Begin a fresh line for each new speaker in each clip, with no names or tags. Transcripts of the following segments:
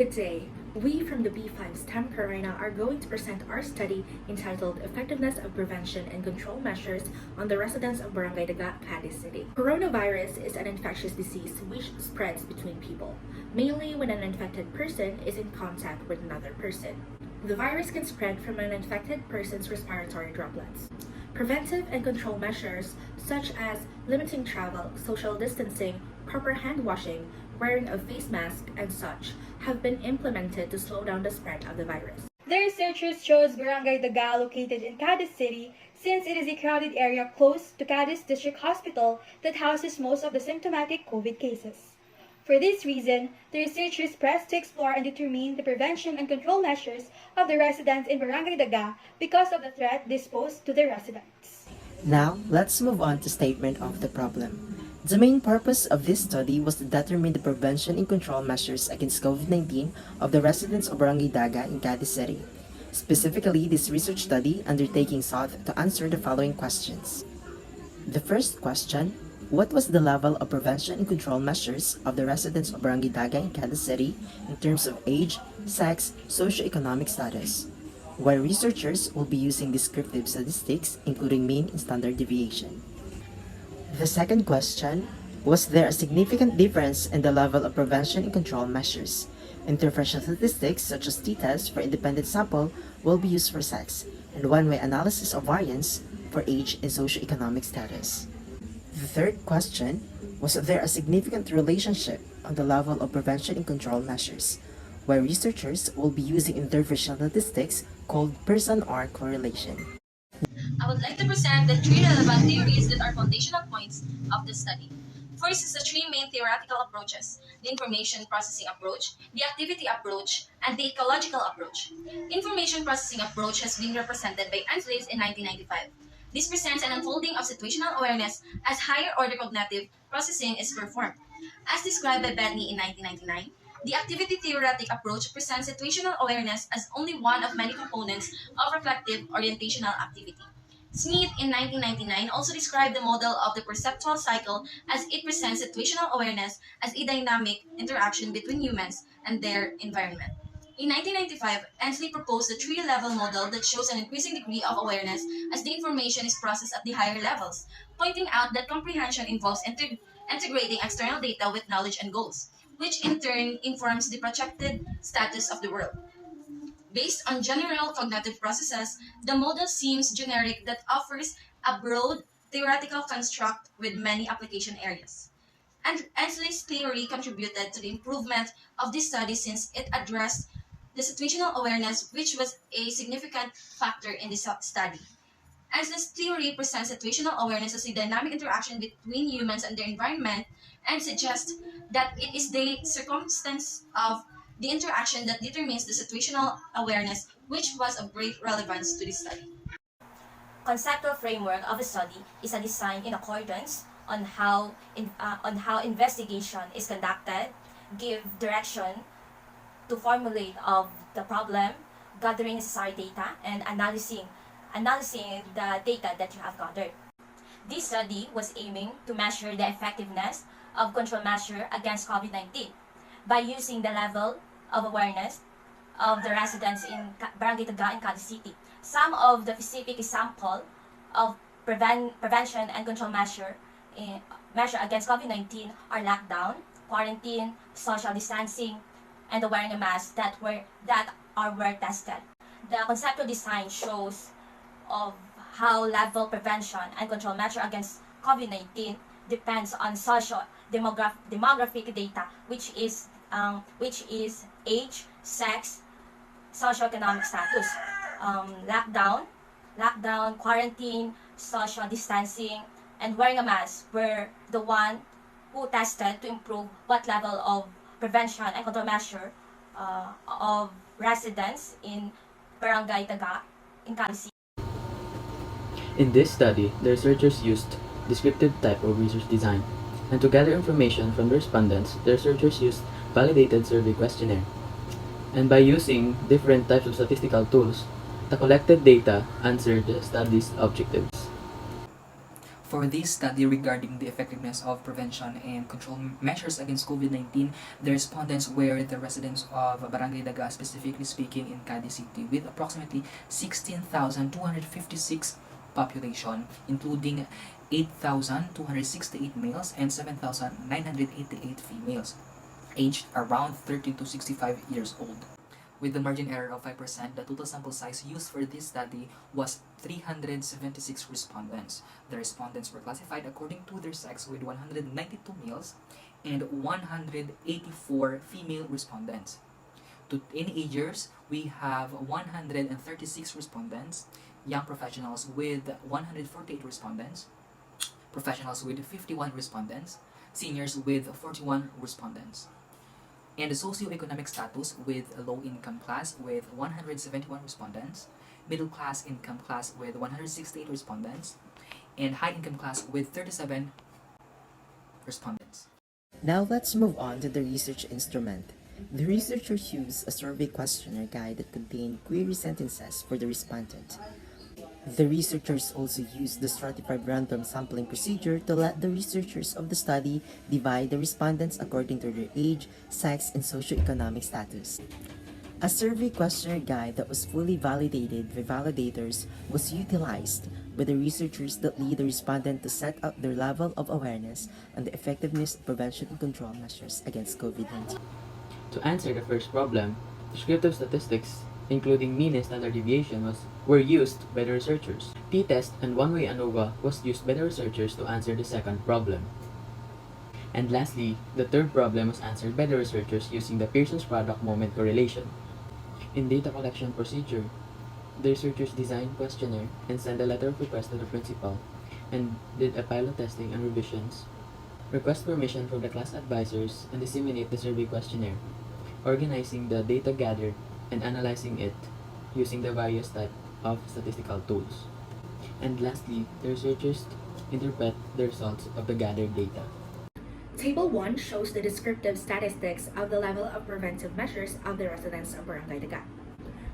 Good day. We from the B5 STEM-Carina are going to present our study entitled Effectiveness of Prevention and Control Measures on the Residents of Barangay Daga, Cadiz City. Coronavirus is an infectious disease which spreads between people, mainly when an infected person is in contact with another person. The virus can spread from an infected person's respiratory droplets. Preventive and control measures such as limiting travel, social distancing, proper hand washing, wearing a face mask, and such have been implemented to slow down the spread of the virus.
The researchers chose Barangay Daga located in Cadiz City since it is a crowded area close to Cadiz District Hospital that houses most of the symptomatic COVID cases. For this reason, the researchers pressed to explore and determine the prevention and control measures of the residents in Barangay Daga because of the threat this posed to the residents.
Now, let's move on to statement of the problem. The main purpose of this study was to determine the prevention and control measures against COVID-19 of the residents of Barangay Daga in Cadiz City. Specifically, this research study undertaking sought to answer the following questions. The first question, what was the level of prevention and control measures of the residents of Barangay Daga in Cadiz City in terms of age, sex, socioeconomic status? Where researchers will be using descriptive statistics including mean and standard deviation. The second question, was there a significant difference in the level of prevention and control measures? Intervention statistics such as t-test for independent sample will be used for sex, and one-way analysis of variance for age and socioeconomic status. The third question, was there a significant relationship on the level of prevention and control measures, where researchers will be using intervention statistics called person-R correlation.
I would like to present the three relevant theories that are foundational points of the study. First is the three main theoretical approaches: the information processing approach, the activity approach, and the ecological approach. Information processing approach has been represented by Anslis in 1995. This presents an unfolding of situational awareness as higher order cognitive processing is performed. As described by Bedney in 1999, the activity theoretic approach presents situational awareness as only one of many components of reflective orientational activity. Smith in 1999 also described the model of the perceptual cycle as it presents situational awareness as a dynamic interaction between humans and their environment. In 1995, Ansley proposed the three-level model that shows an increasing degree of awareness as the information is processed at the higher levels, pointing out that comprehension involves integrating external data with knowledge and goals, which in turn informs the projected status of the world. Based on general cognitive processes, the model seems generic that offers a broad theoretical construct with many application areas. And Ansley's theory contributed to the improvement of this study since it addressed the situational awareness, which was a significant factor in this study. Ansley's theory presents situational awareness as a dynamic interaction between humans and their environment and suggests that it is the circumstance of the interaction that determines the situational awareness, which was of great relevance to this study.
Conceptual framework of a study is a design in accordance on how investigation is conducted, give direction to formulate of the problem, gathering necessary data, and analyzing the data that you have gathered. This study was aiming to measure the effectiveness of control measure against COVID-19 by using the level of awareness of the residents in Barangay Daga in Cadiz City. Some of the specific example of prevention and control measure against COVID-19 are lockdown, quarantine, social distancing, and the wearing a mask that were tested. The conceptual design shows of how level prevention and control measure against COVID-19 depends on social demographic data, which is age, sex, socioeconomic status. Lockdown, quarantine, social distancing, and wearing a mask were the one who tested to improve what level of prevention and control measure of residents in Barangay Daga in Cadiz City.
In this study, the researchers used descriptive type of research design, and to gather information from the respondents, the researchers used validated survey questionnaire. And by using different types of statistical tools, the collected data answered the study's objectives.
For this study regarding the effectiveness of prevention and control measures against COVID-19, the respondents were the residents of Barangay Daga, specifically speaking in Cadiz City, with approximately 16,256 population, including 8,268 males and 7,988 females, aged around 13 to 65 years old. With the margin error of 5%, the total sample size used for this study was 376 respondents. The respondents were classified according to their sex, with 192 males and 184 female respondents. To teenagers, we have 136 respondents, young professionals with 148 respondents, professionals with 51 respondents, seniors with 41 respondents. And the socioeconomic status, with a low-income class with 171 respondents, middle-class income class with 168 respondents, and high-income class with 37 respondents.
Now let's move on to the research instrument. The researchers used a survey questionnaire guide that contained query sentences for the respondent. The researchers also used the stratified random sampling procedure to let the researchers of the study divide the respondents according to their age, sex, and socioeconomic status. A survey questionnaire guide that was fully validated by validators was utilized by the researchers that lead the respondent to set up their level of awareness on the effectiveness of prevention and control measures against COVID-19.
To answer the first problem, descriptive statistics, including mean and standard deviation, were used by the researchers. T-test and one-way ANOVA was used by the researchers to answer the second problem. And lastly, the third problem was answered by the researchers using the Pearson's product moment correlation. In data collection procedure, the researchers designed questionnaire and sent a letter of request to the principal, and did a pilot testing and revisions, request permission from the class advisors, and disseminate the survey questionnaire, organizing the data gathered and analyzing it using the various types of statistical tools. And lastly, the researchers interpret the results of the gathered data.
Table 1 shows the descriptive statistics of the level of preventive measures of the residents of Barangay Daga.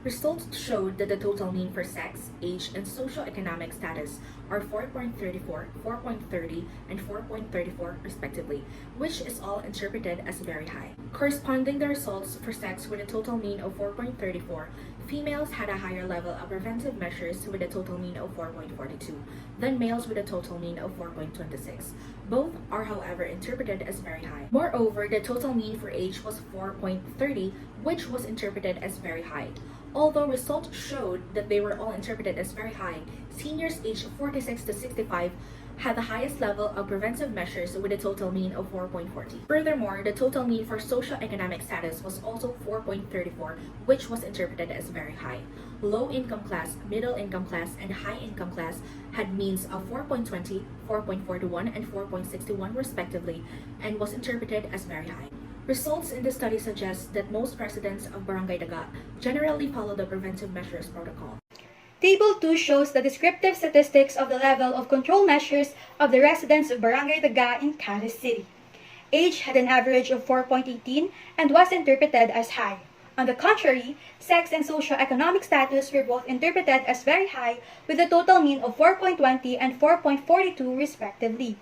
Results showed that the total mean for sex, age, and socioeconomic status are 4.34, 4.30, and 4.34 respectively, which is all interpreted as very high. Corresponding the results for sex with a total mean of 4.34, females had a higher level of preventive measures with a total mean of 4.42 than males with a total mean of 4.26. Both are, however, interpreted as very high. Moreover, the total mean for age was 4.30, which was interpreted as very high. Although results showed that they were all interpreted as very high, seniors aged 46 to 65 had the highest level of preventive measures with a total mean of 4.40. Furthermore, the total mean for socioeconomic status was also 4.34, which was interpreted as very high. Low-income class, middle-income class, and high-income class had means of 4.20, 4.41, and 4.61 respectively, and was interpreted as very high. Results in the study suggest that most residents of Barangay Daga generally follow the preventive measures protocol.
Table 2 shows the descriptive statistics of the level of control measures of the residents of Barangay Daga in Cadiz City. Age had an average of 4.18 and was interpreted as high. On the contrary, sex and socioeconomic status were both interpreted as very high with a total mean of 4.20 and 4.42 respectively.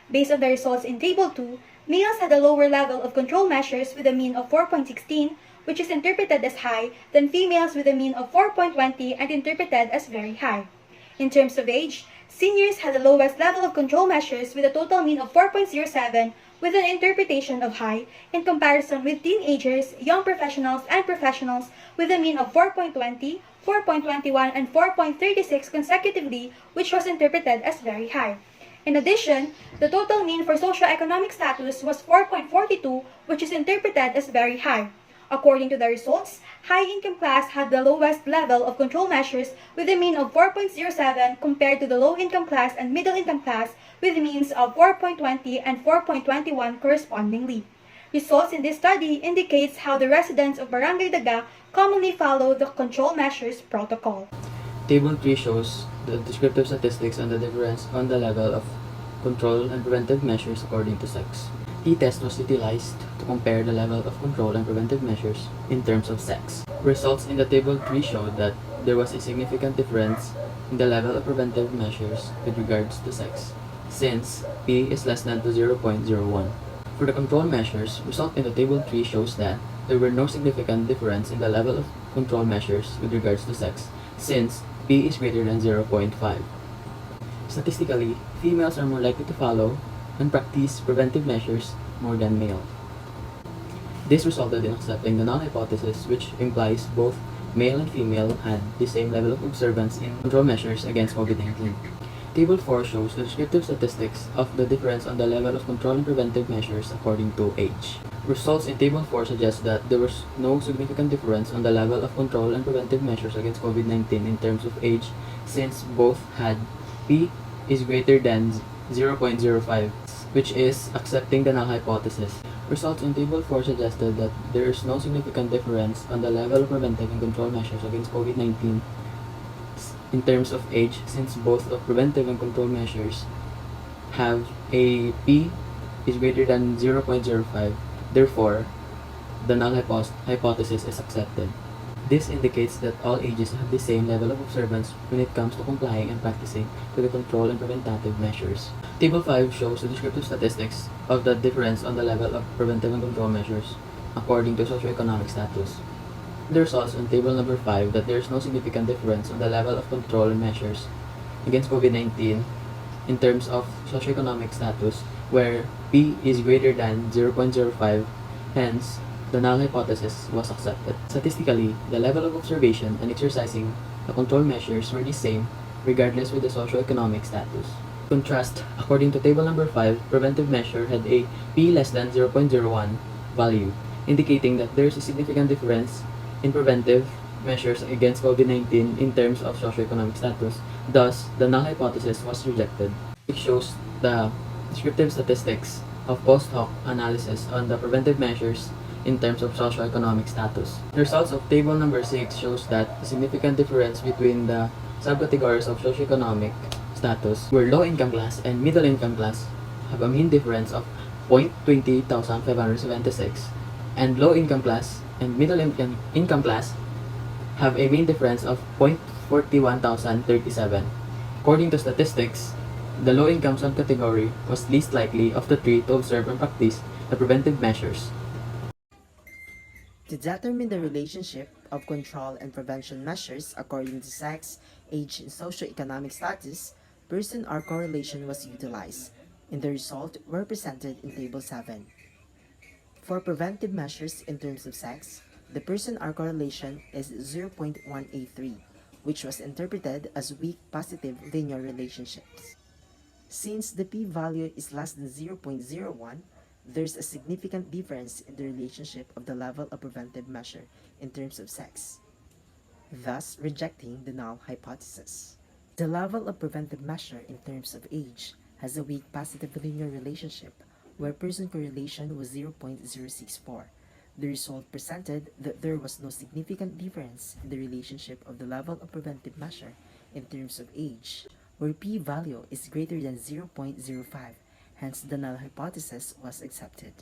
Based on the results in Table 2, males had a lower level of control measures with a mean of 4.16, which is interpreted as high, than females with a mean of 4.20 and interpreted as very high. In terms of age, seniors had the lowest level of control measures with a total mean of 4.07 with an interpretation of high, in comparison with teenagers, young professionals, and professionals with a mean of 4.20, 4.21, and 4.36 consecutively, which was interpreted as very high. In addition, the total mean for socioeconomic status was 4.42, which is interpreted as very high. According to the results, high-income class had the lowest level of control measures with a mean of 4.07 compared to the low-income class and middle-income class with means of 4.20 and 4.21 correspondingly. Results in this study indicates how the residents of Barangay Daga commonly follow the control measures protocol.
Table 3 shows the descriptive statistics on the difference on the level of control and preventive measures according to sex. T-test was utilized to compare the level of control and preventive measures in terms of sex. Results in the Table 3 showed that there was a significant difference in the level of preventive measures with regards to sex. since p is less than to 0.01. For the control measures, result in the table 3 shows that there were no significant difference in the level of control measures with regards to sex, since p is greater than 0.5. Statistically, females are more likely to follow and practice preventive measures more than male. This resulted in accepting the null hypothesis, which implies both male and female had the same level of observance in control measures against COVID-19. Table 4 shows the descriptive statistics of the difference on the level of control and preventive measures according to age. Results in Table 4 suggest that there was no significant difference on the level of control and preventive measures against COVID-19 in terms of age, since both had p is greater than 0.05, which is accepting the null hypothesis. Results in Table 4 suggested that there is no significant difference on the level of preventive and control measures against COVID-19 in terms of age, since both of preventive and control measures have a p is greater than 0.05. Therefore, the null hypothesis is accepted. This indicates that all ages have the same level of observance when it comes to complying and practicing to the control and preventative measures. Table 5 shows the descriptive statistics of the difference on the level of preventive and control measures according to socioeconomic status. The results on table number 5 that there is no significant difference on the level of control measures against COVID-19 in terms of socioeconomic status, where p is greater than 0.05, hence the null hypothesis was accepted. Statistically, the level of observation and exercising the control measures were the same regardless with the socioeconomic status. Contrast, according to table number 5, preventive measure had a p less than 0.01 value, indicating that there is a significant difference in preventive measures against COVID-19 in terms of socioeconomic status. Thus, the null hypothesis was rejected. It shows the descriptive statistics of post hoc analysis on the preventive measures in terms of socioeconomic status. The results of table number 6 shows that a significant difference between the subcategories of socioeconomic status, where low-income class and middle-income class have a mean difference of 0.28,576, and low-income class and middle-income class have a mean difference of 0.41,037. According to statistics, the low-income subcategory was least likely of the three to observe and practice the preventive measures.
To determine the relationship of control and prevention measures according to sex, age, and socioeconomic status, person R correlation was utilized, and the result were presented in Table 7. For preventive measures in terms of sex, the person R correlation is 0.183, which was interpreted as weak positive linear relationships. Since the p-value is less than 0.01, there's a significant difference in the relationship of the level of preventive measure in terms of sex, thus rejecting the null hypothesis. The level of preventive measure in terms of age has a weak positive linear relationship, where person correlation was 0.064. The result presented that there was no significant difference in the relationship of the level of preventive measure in terms of age, where p-value is greater than 0.05, hence the null hypothesis was accepted.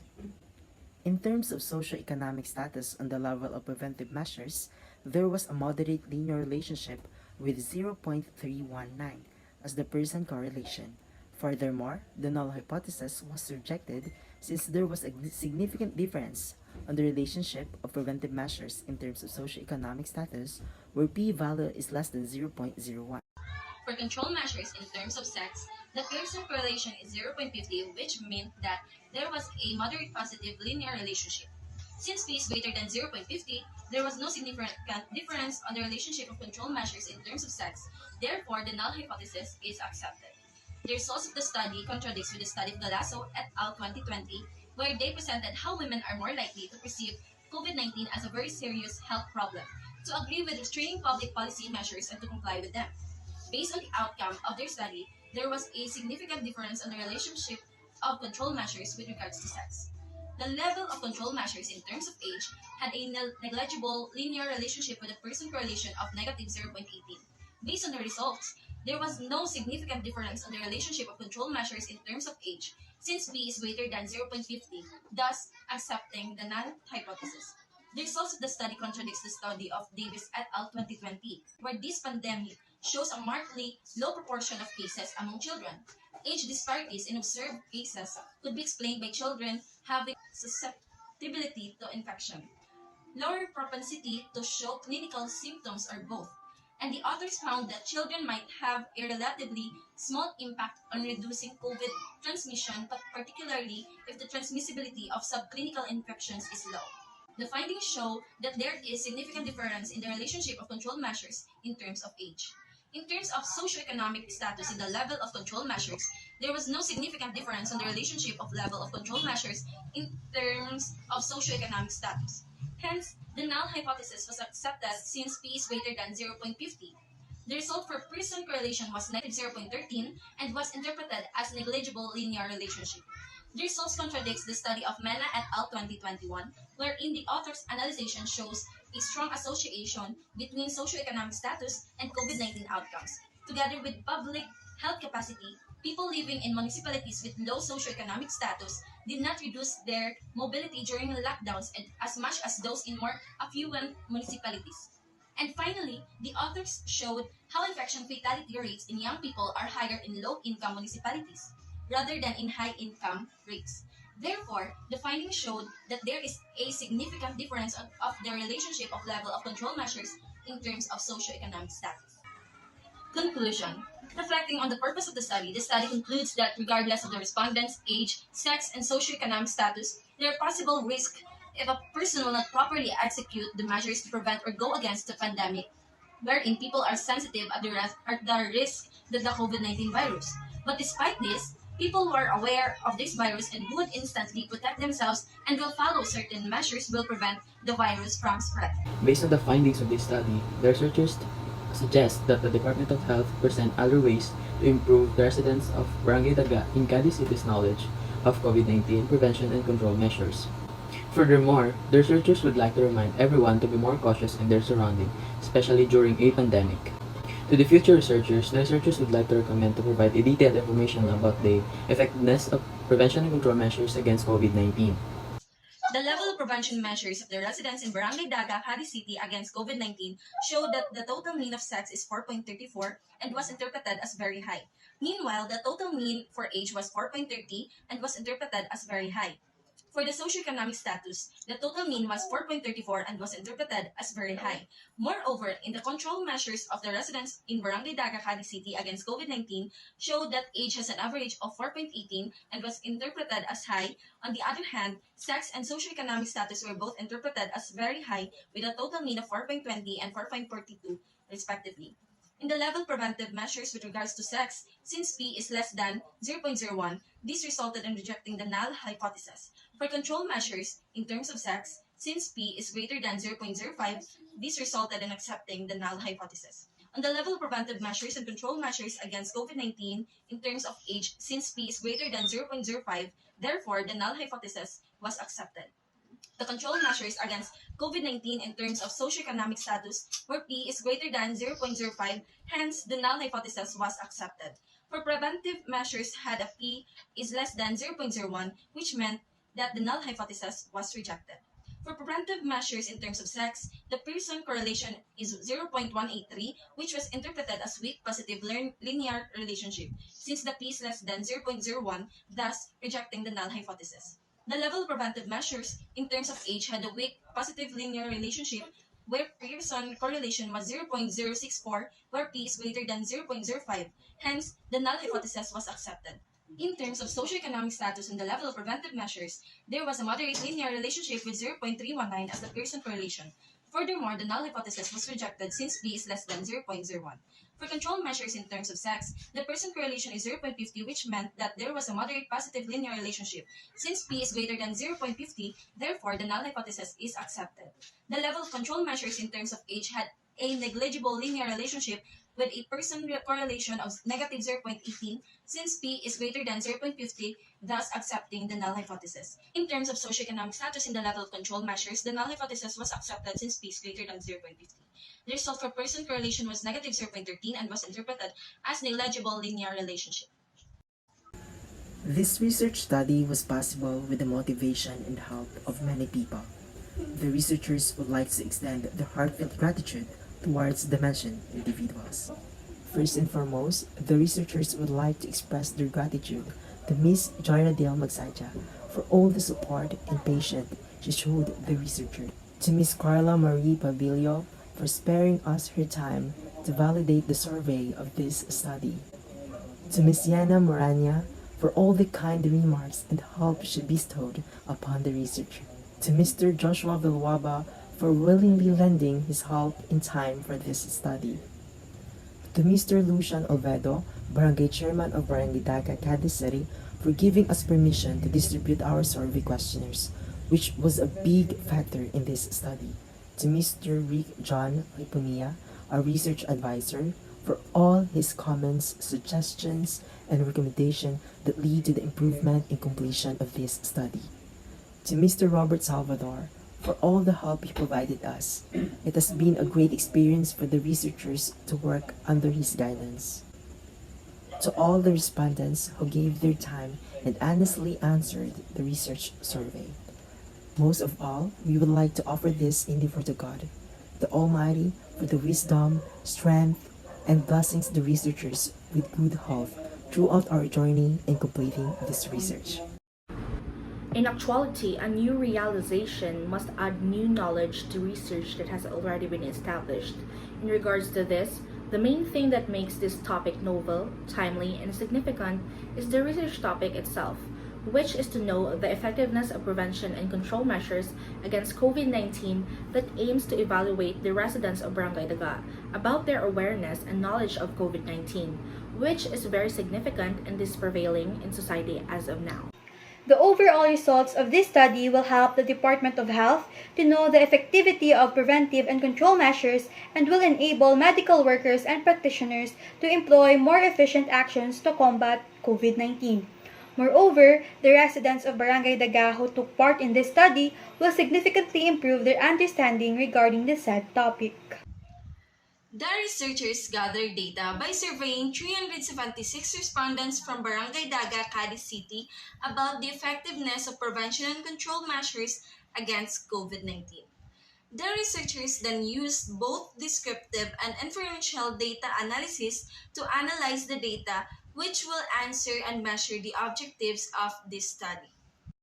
In terms of socioeconomic status on the level of preventive measures, there was a moderate linear relationship with 0.319 as the person correlation. Furthermore, the null hypothesis was rejected since there was a significant difference on the relationship of preventive measures in terms of socioeconomic status, where p-value is less than 0.01.
For control measures in terms of sex, the Pearson correlation is 0.50, which meant that there was a moderate positive linear relationship. Since p is greater than 0.50, there was no significant difference on the relationship of control measures in terms of sex. Therefore, the null hypothesis is accepted. The results of the study contradicts with the study of Galasso et al. 2020, where they presented how women are more likely to perceive COVID-19 as a very serious health problem, to agree with restraining public policy measures and to comply with them. Based on the outcome of their study, there was a significant difference on the relationship of control measures with regards to sex. The level of control measures in terms of age had a negligible linear relationship with a Pearson correlation of negative 0.18. Based on the results, there was no significant difference on the relationship of control measures in terms of age, since p is greater than 0.50, thus accepting the null hypothesis. The results of the study contradicts the study of Davis et al. 2020, where this pandemic shows a markedly low proportion of cases among children. Age disparities in observed cases could be explained by children having susceptibility to infection, lower propensity to show clinical symptoms, or both. And the authors found that children might have a relatively small impact on reducing COVID transmission, but particularly if the transmissibility of subclinical infections is low. The findings show that there is significant difference in the relationship of control measures in terms of age. In terms of socioeconomic status in the level of control measures, there was no significant difference on the relationship of level of control measures in terms of socioeconomic status. Hence, the null hypothesis was accepted since p is greater than 0.50. The result for Pearson correlation was negative 0.13 and was interpreted as negligible linear relationship. The results contradicts the study of Mena et al. 2021, wherein the author's analysis shows a strong association between socioeconomic status and COVID-19 outcomes. Together with public health capacity, people living in municipalities with low socioeconomic status did not reduce their mobility during lockdowns as much as those in more affluent municipalities. And finally, the authors showed how infection fatality rates in young people are higher in low-income municipalities rather than in high-income rates. Therefore, the findings showed that there is a significant difference of the relationship of level of control measures in terms of socioeconomic status. Conclusion. Reflecting on the purpose of the study concludes that regardless of the respondent's age, sex, and socioeconomic status, there are possible risks if a person will not properly execute the measures to prevent or go against the pandemic, wherein people are sensitive at the risk that the COVID-19 virus. But despite this, people who are aware of this virus and would instantly protect themselves and will follow certain measures will prevent the virus from spread.
Based on the findings of this study, the researchers suggest that the Department of Health present other ways to improve the residents of Barangay Daga in Cadiz City's knowledge of COVID-19 prevention and control measures. Furthermore, the researchers would like to remind everyone to be more cautious in their surroundings, especially during a pandemic. To the future researchers, the researchers would like to recommend to provide a detailed information about the effectiveness of prevention and control measures against COVID-19.
The level of prevention measures of the residents in Barangay Daga, Cadiz City against COVID-19 showed that the total mean of sex is 4.34 and was interpreted as very high. Meanwhile, the total mean for age was 4.30 and was interpreted as very high. For the socioeconomic status, the total mean was 4.34 and was interpreted as very high. Moreover, in the control measures of the residents in Barangay Daga, Cadiz City against COVID-19 showed that age has an average of 4.18 and was interpreted as high. On the other hand, sex and socioeconomic status were both interpreted as very high with a total mean of 4.20 and 4.42 respectively. In the level preventive measures with regards to sex, since p is less than 0.01, this resulted in rejecting the null hypothesis. For control measures in terms of sex, since p is greater than 0.05, this resulted in accepting the null hypothesis. On the level of preventive measures and control measures against COVID-19 in terms of age, since p is greater than 0.05, therefore the null hypothesis was accepted. The control measures against COVID-19 in terms of socioeconomic status, where p is greater than 0.05, hence the null hypothesis was accepted. For preventive measures had a p is less than 0.01, which meant that the null hypothesis was rejected. For preventive measures in terms of sex, the Pearson correlation is 0.183, which was interpreted as weak positive linear relationship, since the p is less than 0.01, thus rejecting the null hypothesis. The level of preventive measures in terms of age had a weak positive linear relationship, where Pearson correlation was 0.064, where p is greater than 0.05. Hence, the null hypothesis was accepted. In terms of socioeconomic status and the level of preventive measures, there was a moderate linear relationship with 0.319 as the Pearson correlation. Furthermore, the null hypothesis was rejected since p is less than 0.01. For control measures in terms of sex, the Pearson correlation is 0.50, which meant that there was a moderate positive linear relationship. Since p is greater than 0.50, therefore the null hypothesis is accepted. The level of control measures in terms of age had a negligible linear relationship with a Pearson correlation of negative 0.18, since p is greater than 0.50, thus accepting the null hypothesis. In terms of socioeconomic status in the level of control measures, the null hypothesis was accepted since p is greater than 0.50. The result for Pearson correlation was negative 0.13 and was interpreted as negligible linear relationship.
This research study was possible with the motivation and help of many people. The researchers would like to extend their heartfelt gratitude towards the mentioned individuals. First and foremost, the researchers would like to express their gratitude to Ms. Joyra Dale Magsaja for all the support and patience she showed the researchers. To Ms. Carla Marie Pabilio for sparing us her time to validate the survey of this study. To Ms. Yana Morania for all the kind remarks and help she bestowed upon the researcher. To Mr. Joshua Vilwaba for willingly lending his help in time for this study. To Mr. Lucian Ovedo, Barangay Chairman of Barangay Daga, Cadiz City, for giving us permission to distribute our survey questionnaires, which was a big factor in this study. To Mr. Rick John Lipunia, our research advisor, for all his comments, suggestions, and recommendations that lead to the improvement and completion of this study. To Mr. Robert Salvador, for all the help he provided us. It has been a great experience for the researchers to work under his guidance. To all the respondents who gave their time and honestly answered the research survey. Most of all, we would like to offer this endeavor to God, the Almighty, for the wisdom, strength, and blessings to the researchers with good health throughout our journey in completing this research.
In actuality, a new realization must add new knowledge to research that has already been established. In regards to this, the main thing that makes this topic novel, timely, and significant is the research topic itself, which is to know the effectiveness of prevention and control measures against COVID-19 that aims to evaluate the residents of Barangay Daga about their awareness and knowledge of COVID-19, which is very significant and is prevailing in society as of now.
The overall results of this study will help the Department of Health to know the effectivity of preventive and control measures and will enable medical workers and practitioners to employ more efficient actions to combat COVID-19. Moreover, the residents of Barangay Daga who took part in this study will significantly improve their understanding regarding the said topic.
The researchers gathered data by surveying 376 respondents from Barangay Daga, Cadiz City about the effectiveness of prevention and control measures against COVID-19. The researchers then used both descriptive and inferential data analysis to analyze the data, which will answer and measure the objectives of this study.